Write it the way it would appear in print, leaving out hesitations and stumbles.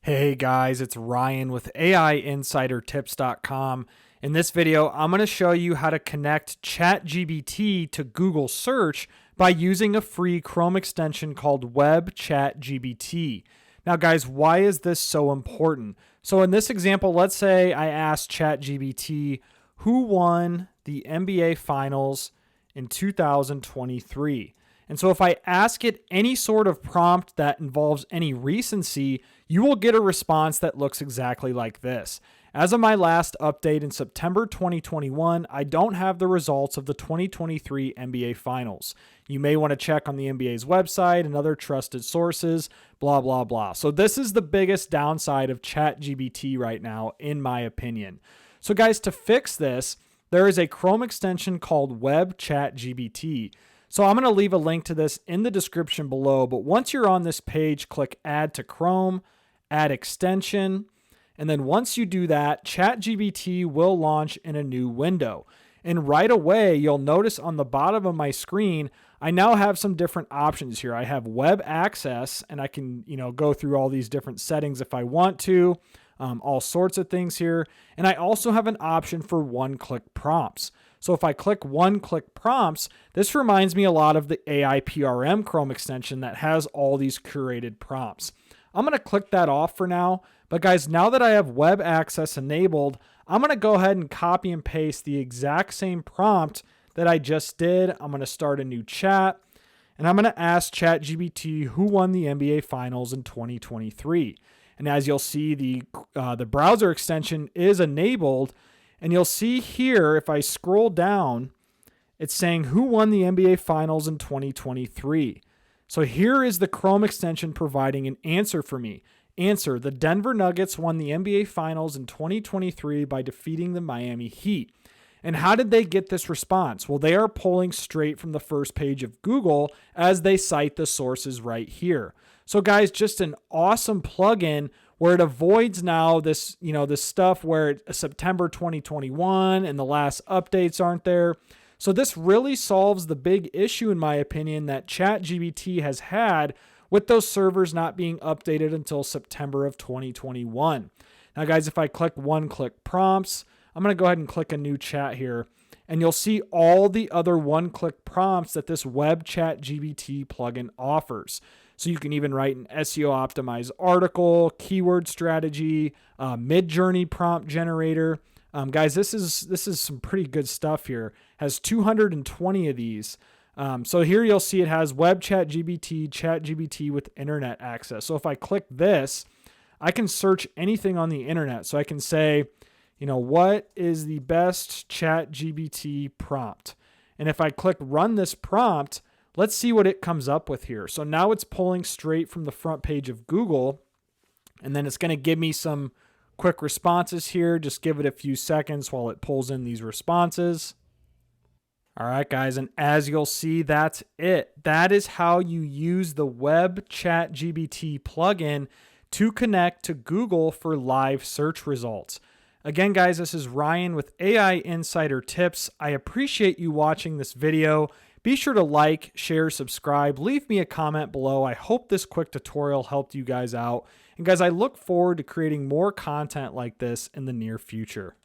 Hey guys, it's Ryan with AIinsidertips.com. In this video, I'm going to show you how to connect ChatGPT to Google Search by using a free Chrome extension called WebChatGPT. Now guys, why is this so important? So in this example, let's say I asked ChatGPT who won the NBA Finals in 2023. And so if I ask it any sort of prompt that involves any recency, you will get a response that looks exactly like this. As of my last update in September 2021, I don't have the results of the 2023 NBA Finals. You may want to check on the NBA's website and other trusted sources, blah, blah, blah. So this is the biggest downside of ChatGPT right now, in my opinion. So guys, to fix this, there is a Chrome extension called WebChatGPT. So I'm going to leave a link to this in the description below, but once you're on this page, click Add to Chrome, Add Extension, and then once you do that, ChatGPT will launch in a new window. And right away, you'll notice on the bottom of my screen, I now have some different options here. I have web access, and I can, go through all these different settings if I want to, all sorts of things here. And I also have an option for one-click prompts. So if I click one-click prompts, this reminds me a lot of the AI PRM Chrome extension that has all these curated prompts. I'm going to click that off for now. But guys, now that I have web access enabled, I'm going to go ahead and copy and paste the exact same prompt that I just did. I'm going to start a new chat, and I'm going to ask ChatGPT who won the NBA Finals in 2023. And as you'll see, the browser extension is enabled. And you'll see here, if I scroll down, it's saying who won the NBA Finals in 2023. So here is the Chrome extension providing an answer for me. Answer: the Denver Nuggets won the NBA Finals in 2023 by defeating the Miami Heat. And how did they get this response? Well, they are pulling straight from the first page of Google as they cite the sources right here. So guys, just an awesome plugin where it avoids now this, this stuff where September 2021 and the last updates aren't there. So this really solves the big issue, in my opinion, that ChatGPT has had with those servers not being updated until September of 2021. Now guys, if I click one-click prompts, I'm going to go ahead and click a new chat here, and you'll see all the other one-click prompts that this WebChatGPT plugin offers. So you can even write an SEO optimized article, keyword strategy, mid-journey prompt generator. Guys, this is some pretty good stuff here. Has 220 of these. So here you'll see it has WebChatGPT, ChatGPT with internet access. So if I click this, I can search anything on the internet. So I can say, what is the best ChatGPT prompt? And if I click run this prompt, let's see what it comes up with here. So now it's pulling straight from the front page of Google, and then it's going to give me some quick responses here. Just give it a few seconds while it pulls in these responses. All right, guys, and as you'll see, that's it. That is how you use the WebChatGPT plugin to connect to Google for live search results. Again, guys, this is Ryan with AI Insider Tips. I appreciate you watching this video. Be sure to like, share, subscribe, leave me a comment below. I hope this quick tutorial helped you guys out. And guys, I look forward to creating more content like this in the near future.